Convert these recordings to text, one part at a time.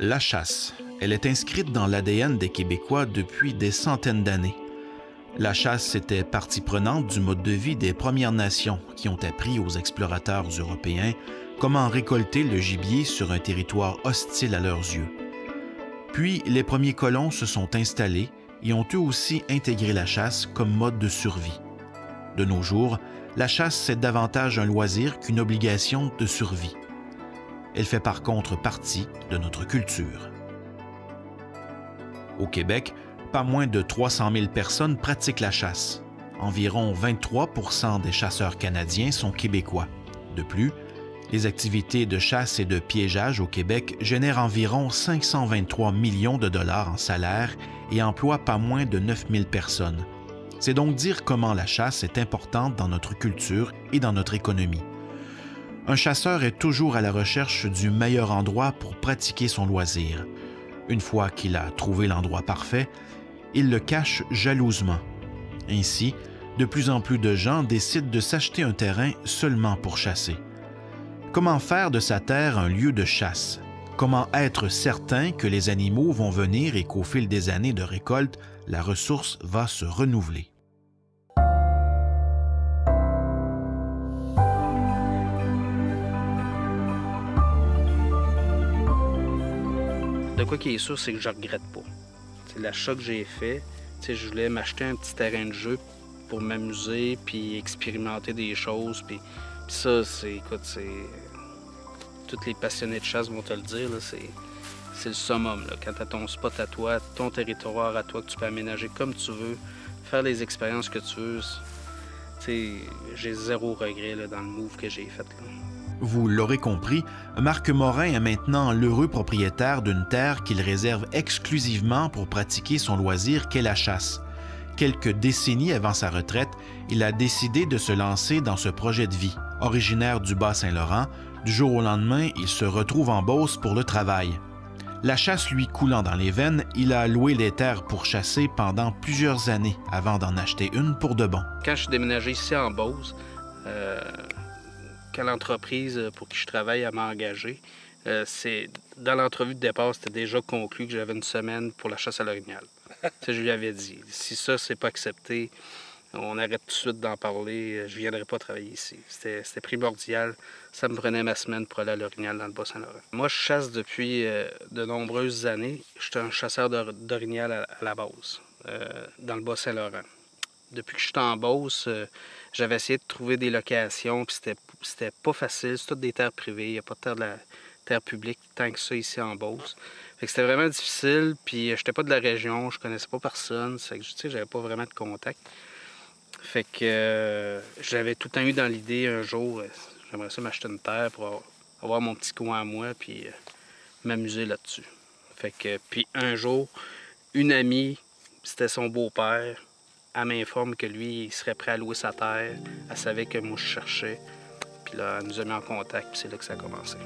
La chasse, elle est inscrite dans l'ADN des Québécois depuis des centaines d'années. La chasse était partie prenante du mode de vie des Premières Nations qui ont appris aux explorateurs européens comment récolter le gibier sur un territoire hostile à leurs yeux. Puis, les premiers colons se sont installés et ont eux aussi intégré la chasse comme mode de survie. De nos jours, la chasse, c'est davantage un loisir qu'une obligation de survie. Elle fait par contre partie de notre culture. Au Québec, pas moins de 300 000 personnes pratiquent la chasse. Environ 23 % des chasseurs canadiens sont québécois. De plus, les activités de chasse et de piégeage au Québec génèrent environ 523 millions de dollars en salaire et emploient pas moins de 9 000 personnes. C'est donc dire comment la chasse est importante dans notre culture et dans notre économie. Un chasseur est toujours à la recherche du meilleur endroit pour pratiquer son loisir. Une fois qu'il a trouvé l'endroit parfait, il le cache jalousement. Ainsi, de plus en plus de gens décident de s'acheter un terrain seulement pour chasser. Comment faire de sa terre un lieu de chasse? Comment être certain que les animaux vont venir et qu'au fil des années de récolte, la ressource va se renouveler? De quoi qui est sûr, c'est que je regrette pas. C'est l'achat que j'ai fait. Je voulais m'acheter un petit terrain de jeu pour m'amuser puis expérimenter des choses. Puis ça, écoute, tous les passionnés de chasse vont te le dire, c'est le summum. Là. Quand tu as ton spot à toi, ton territoire à toi, que tu peux aménager comme tu veux, faire les expériences que tu veux, j'ai zéro regret là, dans le move que j'ai fait. Là. Vous l'aurez compris, Marc Morin est maintenant l'heureux propriétaire d'une terre qu'il réserve exclusivement pour pratiquer son loisir qu'est la chasse. Quelques décennies avant sa retraite, il a décidé de se lancer dans ce projet de vie. Originaire du Bas-Saint-Laurent, du jour au lendemain, il se retrouve en Beauce pour le travail. La chasse lui coulant dans les veines, il a loué les terres pour chasser pendant plusieurs années avant d'en acheter une pour de bon. Quand je suis déménagé ici en Beauce, quand l'entreprise pour qui je travaille m'a engagé, dans l'entrevue de départ, c'était déjà conclu que j'avais une semaine pour la chasse à l'orignal. Je lui avais dit, si ça, c'est pas accepté, on arrête tout de suite d'en parler, je viendrai pas travailler ici. C'était primordial. Ça me prenait ma semaine pour aller à l'orignal dans le Bas-Saint-Laurent. Moi, je chasse depuis de nombreuses années. J'étais un chasseur d'orignal à la base, dans le Bas-Saint-Laurent. Depuis que je suis en Beauce, j'avais essayé de trouver des locations, puis c'était pas facile. C'est toutes des terres privées. Il n'y a pas de terre publique tant que ça ici en Beauce. Fait que c'était vraiment difficile, puis j'étais pas de la région, je connaissais pas personne. C'est que, j'avais pas vraiment de contact. Fait que j'avais tout le temps eu dans l'idée un jour, j'aimerais ça m'acheter une terre pour avoir mon petit coin à moi, puis m'amuser là-dessus. Fait que, puis un jour, une amie, c'était son beau-père, elle m'informe que lui, il serait prêt à louer sa terre. Elle savait que moi, je cherchais. Puis là, elle nous a mis en contact, puis c'est là que ça a commencé.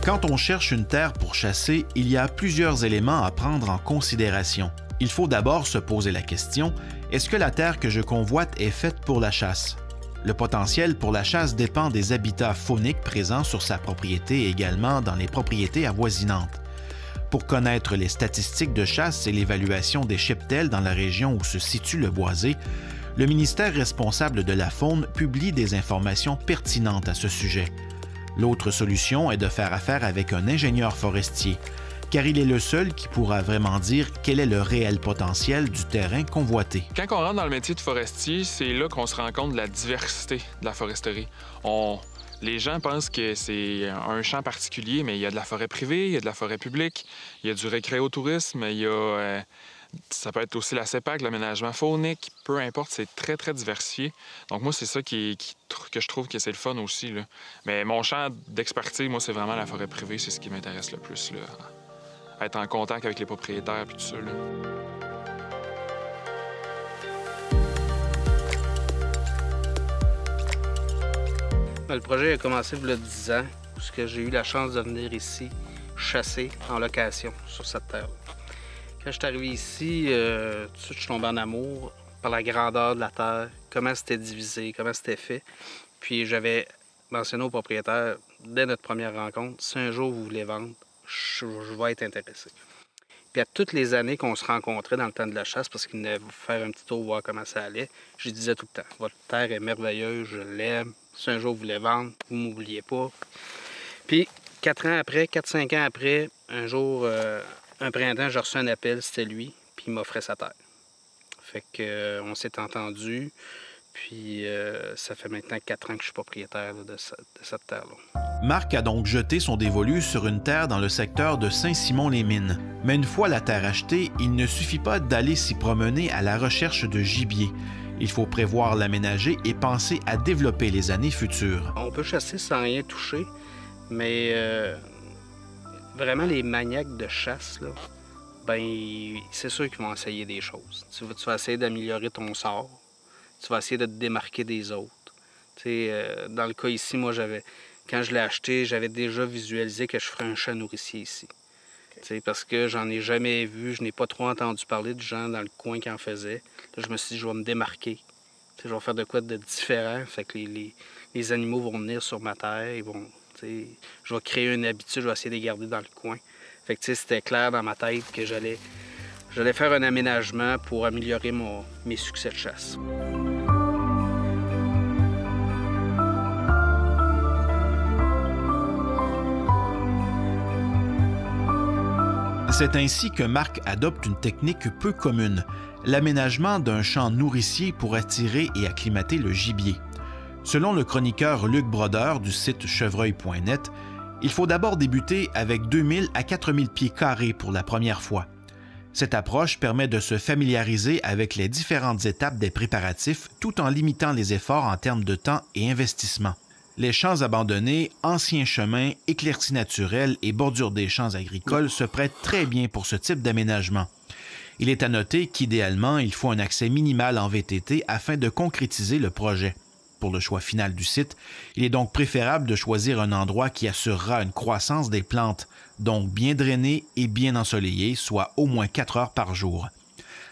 Quand on cherche une terre pour chasser, il y a plusieurs éléments à prendre en considération. Il faut d'abord se poser la question, est-ce que la terre que je convoite est faite pour la chasse? Le potentiel pour la chasse dépend des habitats fauniques présents sur sa propriété et également dans les propriétés avoisinantes. Pour connaître les statistiques de chasse et l'évaluation des cheptels dans la région où se situe le boisé, le ministère responsable de la faune publie des informations pertinentes à ce sujet. L'autre solution est de faire affaire avec un ingénieur forestier, car il est le seul qui pourra vraiment dire quel est le réel potentiel du terrain convoité. Quand on rentre dans le métier de forestier, c'est là qu'on se rend compte de la diversité de la foresterie. Les gens pensent que c'est un champ particulier, mais il y a de la forêt privée, il y a de la forêt publique, il y a du récréotourisme, il y a... ça peut être aussi la CEPAC, l'aménagement faunique, peu importe, c'est très, très diversifié. Donc moi, c'est ça que je trouve que c'est le fun aussi, là. Mais mon champ d'expertise, moi, c'est vraiment la forêt privée, c'est ce qui m'intéresse le plus, là. Être en contact avec les propriétaires et tout ça, là. Le projet a commencé il y a 10 ans, où j'ai eu la chance de venir ici chasser en location sur cette terre. Quand je suis arrivé ici, tout de suite, je suis tombé en amour par la grandeur de la terre, comment c'était divisé, comment c'était fait. Puis j'avais mentionné au propriétaire, dès notre première rencontre, si un jour vous voulez vendre, je vais être intéressé. Puis à toutes les années qu'on se rencontrait dans le temps de la chasse, parce qu'il venait faire un petit tour, voir comment ça allait, je lui disais tout le temps, votre terre est merveilleuse, je l'aime. Si un jour vous voulez vendre, vous ne m'oubliez pas. Puis 4-5 ans après, un jour, un printemps, j'ai reçu un appel, c'était lui, puis il m'offrait sa terre. Fait que on s'est entendu, puis ça fait maintenant 4 ans que je suis propriétaire là, de cette terre-là. Marc a donc jeté son dévolu sur une terre dans le secteur de Saint-Simon-les-Mines. Mais une fois la terre achetée, il ne suffit pas d'aller s'y promener à la recherche de gibier. Il faut prévoir l'aménager et penser à développer les années futures. On peut chasser sans rien toucher, mais vraiment les maniaques de chasse, là, ben c'est sûr qu'ils vont essayer des choses. Tu vas essayer d'améliorer ton sort, tu vas essayer de te démarquer des autres. Dans le cas ici, moi, quand je l'ai acheté, j'avais déjà visualisé que je ferais un chat nourricier ici. Okay. Parce que j'en ai jamais vu, je n'ai pas trop entendu parler de gens dans le coin qui en faisaient. Là, je me suis dit, je vais me démarquer. Je vais faire de quoi de différent. Fait que les animaux vont venir sur ma terre. Je vais créer une habitude, je vais essayer de les garder dans le coin. Fait que c'était clair dans ma tête que j'allais faire un aménagement pour améliorer mes succès de chasse. C'est ainsi que Marc adopte une technique peu commune, l'aménagement d'un champ nourricier pour attirer et acclimater le gibier. Selon le chroniqueur Luc Brodeur du site chevreuil.net, il faut d'abord débuter avec 2000 à 4000 pieds carrés pour la première fois. Cette approche permet de se familiariser avec les différentes étapes des préparatifs tout en limitant les efforts en termes de temps et investissement. Les champs abandonnés, anciens chemins, éclaircies naturelles et bordures des champs agricoles se prêtent très bien pour ce type d'aménagement. Il est à noter qu'idéalement, il faut un accès minimal en VTT afin de concrétiser le projet. Pour le choix final du site, il est donc préférable de choisir un endroit qui assurera une croissance des plantes, donc bien drainé et bien ensoleillé, soit au moins 4 heures par jour.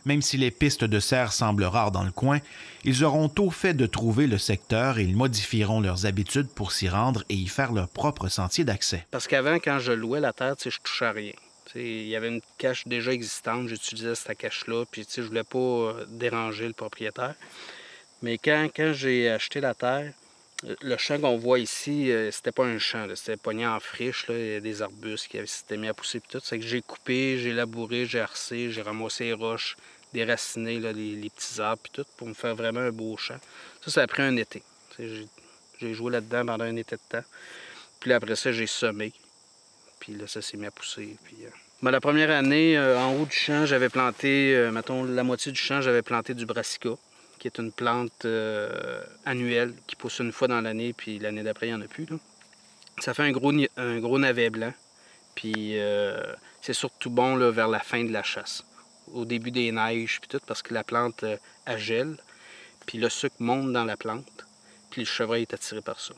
Même si les pistes de cerf semblent rares dans le coin, ils auront tôt fait de trouver le secteur et ils modifieront leurs habitudes pour s'y rendre et y faire leur propre sentier d'accès. Parce qu'avant, quand je louais la terre, je touchais à rien. Il y avait une cache déjà existante, j'utilisais cette cache-là, puis je voulais pas déranger le propriétaire. Mais quand j'ai acheté la terre, le champ qu'on voit ici, c'était pas un champ, c'était pogné en friche, là, il y a des arbustes qui s'étaient mis à pousser puis tout. C'est que j'ai coupé, j'ai labouré, j'ai harcé, j'ai ramassé les roches, déraciné là, les petits arbres puis tout pour me faire vraiment un beau champ. Ça a pris un été. J'ai joué là-dedans pendant un été de temps. Puis après ça, j'ai semé. Puis là, ça s'est mis à pousser. Puis, la première année, en haut du champ, j'avais planté, mettons, la moitié du champ, j'avais planté du brassica, qui est une plante annuelle qui pousse une fois dans l'année, puis l'année d'après, il n'y en a plus. Là. Ça fait un gros navet blanc, puis c'est surtout bon là, vers la fin de la chasse, au début des neiges, puis tout, parce que la plante elle gèle, puis le sucre monte dans la plante, puis le chevreuil est attiré par ça.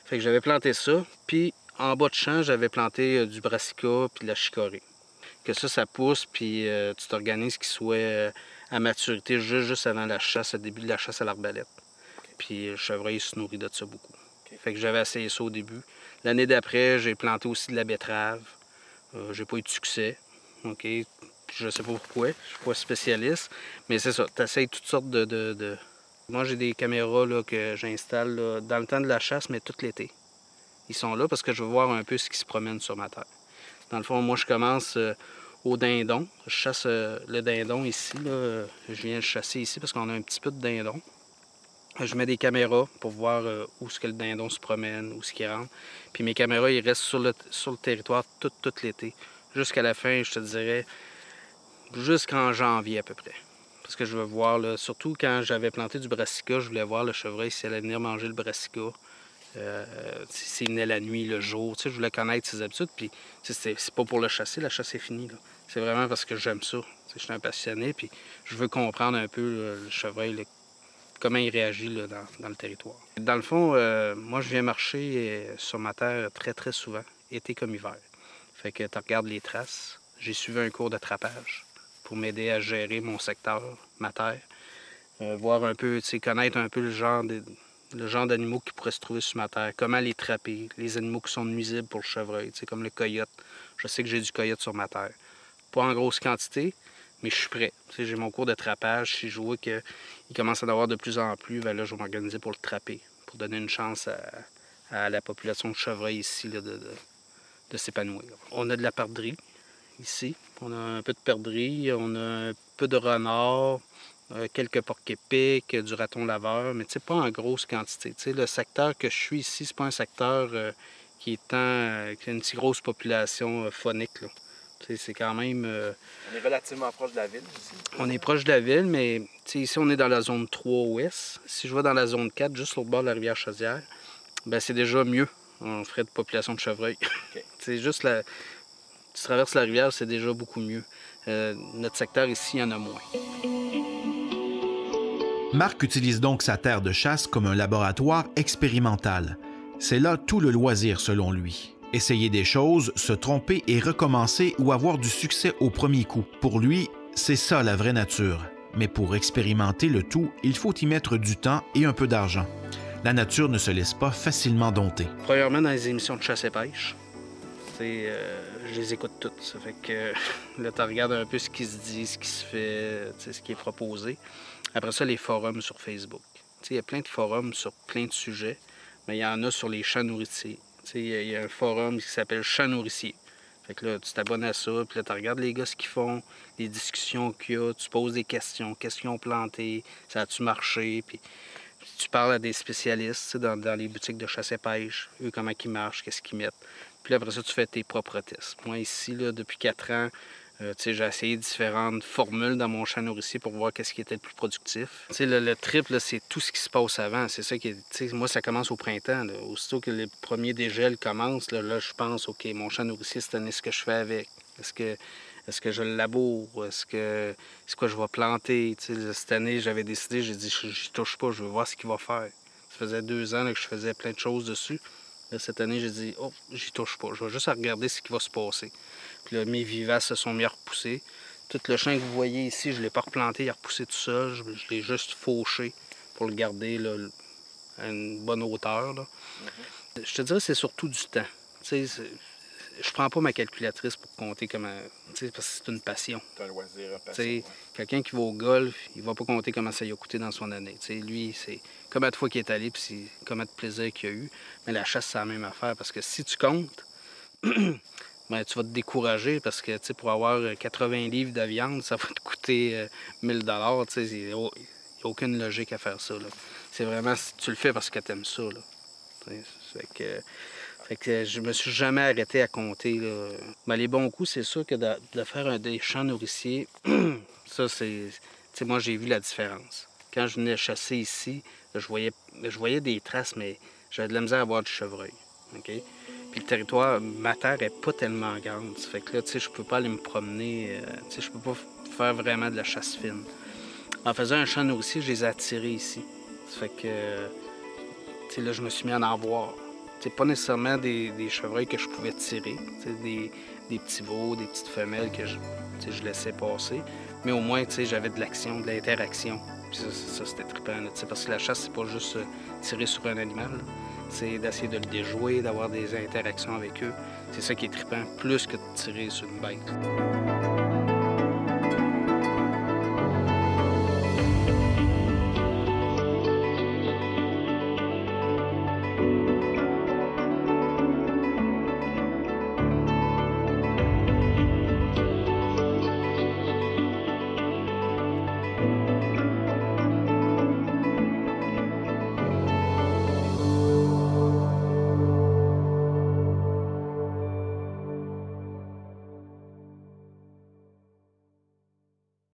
Fait que j'avais planté ça, puis en bas de champ, j'avais planté du brassica puis de la chicorée. Que ça pousse, puis tu t'organises qu'il soit à maturité juste avant la chasse, au début de la chasse à l'arbalète. Puis le chevreuil se nourrit de ça beaucoup. Fait que j'avais essayé ça au début. L'année d'après, j'ai planté aussi de la betterave. J'ai pas eu de succès. OK? Je sais pas pourquoi, je suis pas spécialiste. Mais c'est ça, tu essayes toutes sortes de... Moi, j'ai des caméras là, que j'installe là, dans le temps de la chasse, mais tout l'été. Ils sont là parce que je veux voir un peu ce qui se promène sur ma terre. Dans le fond, moi, je commence au dindon. Je chasse le dindon ici. Là. Je viens le chasser ici parce qu'on a un petit peu de dindon. Je mets des caméras pour voir où est-ce que le dindon se promène, où est-ce qu'il rentre. Puis mes caméras, ils restent sur le territoire tout l'été. Jusqu'à la fin, je te dirais, jusqu'en janvier à peu près. Parce que je veux voir, là, surtout quand j'avais planté du brassica, je voulais voir le chevreuil s'il allait venir manger le brassica. S'il venait la nuit, le jour, je voulais connaître ses habitudes, puis c'est pas pour le chasser, la chasse est finie. C'est vraiment parce que j'aime ça. Je suis un passionné, puis je veux comprendre un peu le chevreuil, là, comment il réagit là, dans le territoire. Dans le fond, moi, je viens marcher sur ma terre très, très souvent, été comme hiver. Fait que tu regardes les traces. J'ai suivi un cours d'attrapage pour m'aider à gérer mon secteur, ma terre. Voir un peu, connaître un peu le genre le genre d'animaux qui pourraient se trouver sur ma terre, comment les trapper, les animaux qui sont nuisibles pour le chevreuil, comme le coyote. Je sais que j'ai du coyote sur ma terre. Pas en grosse quantité, mais je suis prêt. J'ai mon cours de trappage. Si je vois qu'il commence à en avoir de plus en plus, bien là, je vais m'organiser pour le trapper, pour donner une chance à la population de chevreuil ici là, de s'épanouir. On a de la perdrix ici. On a un peu de perdrix, on a un peu de renard, quelques porcs-épics, du raton laveur, mais pas en grosse quantité. Le secteur que je suis ici, c'est pas un secteur qui a une si grosse population faunique, là. C'est quand même... On est relativement proche de la ville ici. On est proche de la ville, mais ici, on est dans la zone 3 ouest. Si je vais dans la zone 4, juste sur le bord de la rivière Chaudière, ben c'est déjà mieux en frais de population de chevreuil. Okay. C'est juste tu traverses la rivière, c'est déjà beaucoup mieux. Notre secteur ici, il y en a moins. Marc utilise donc sa terre de chasse comme un laboratoire expérimental. C'est là tout le loisir selon lui. Essayer des choses, se tromper et recommencer ou avoir du succès au premier coup. Pour lui, c'est ça la vraie nature. Mais pour expérimenter le tout, il faut y mettre du temps et un peu d'argent. La nature ne se laisse pas facilement dompter. Premièrement, dans les émissions de chasse et pêche, je les écoute toutes. Ça fait que là, tu regardes un peu ce qui se dit, ce qui se fait, ce qui est proposé. Après ça, les forums sur Facebook. Il y a plein de forums sur plein de sujets, mais il y en a sur les champs nourriciers. Il y a un forum qui s'appelle Champs nourriciers. Fait que là, tu t'abonnes à ça, puis là, tu regardes les gars ce qu'ils font, les discussions qu'il y a, tu poses des questions, qu'est-ce qu'ils ont planté, ça a-tu marché, puis tu parles à des spécialistes dans les boutiques de chasse et pêche, eux, comment ils marchent, qu'est-ce qu'ils mettent. Puis là, après ça, tu fais tes propres tests. Moi, ici, là, depuis 4 ans, j'ai essayé différentes formules dans mon champ nourricier pour voir qu'est-ce qui était le plus productif. Le trip, c'est tout ce qui se passe avant. C'est ça qui est, moi, ça commence au printemps. Là. Aussitôt que les premiers dégels commencent, là, je pense, OK, mon champ nourricier, cette année, ce que je fais avec. Est-ce que je le laboure? C'est quoi je vais planter? Cette année, j'avais décidé, j'ai dit, j'y touche pas, je veux voir ce qu'il va faire. Ça faisait 2 ans là, que je faisais plein de choses dessus. Là, cette année, j'ai dit, oh, j'y touche pas. Je vais juste regarder ce qui va se passer. Puis là, mes vivaces se sont mis à repousser. Tout le champ que vous voyez ici, je ne l'ai pas replanté, il a repoussé tout seul. Je l'ai juste fauché pour le garder là, à une bonne hauteur. Là. Je te dirais que c'est surtout du temps. Je prends pas ma calculatrice pour compter comment... Parce que c'est une passion. C'est un loisir, une passion. Ouais. Quelqu'un qui va au golf, il va pas compter comment ça lui a coûté dans son année. Lui, c'est combien de fois qu'il est allé, puis combien de plaisir qu'il a eu. Mais la chasse, c'est la même affaire, parce que si tu comptes, ben, tu vas te décourager, parce que pour avoir 80 livres de viande, ça va te coûter 1000 $. Il n'y a aucune logique à faire ça. C'est vraiment, tu le fais parce que tu aimes ça. Là. Fait que je me suis jamais arrêté à compter. Là. Ben, les bons coups, c'est sûr que de faire des champs nourriciers, ça, c'est... moi, j'ai vu la différence. Quand je venais chasser ici, là, je voyais des traces, mais j'avais de la misère à voir du chevreuil. Okay? Puis le territoire, ma terre est pas tellement grande. Ça fait que là, je peux pas aller me promener. Je peux pas faire vraiment de la chasse fine. En faisant un champ nourricier, je les ai attirés ici. Ça fait que... là, je me suis mis à en voir. C'est pas nécessairement des chevreuils que je pouvais tirer, des petits veaux, des petites femelles que je laissais passer. Mais au moins, j'avais de l'action, de l'interaction. Puis ça c'était trippant, parce que la chasse, c'est pas juste tirer sur un animal. C'est d'essayer de le déjouer, d'avoir des interactions avec eux. C'est ça qui est trippant, plus que de tirer sur une bête.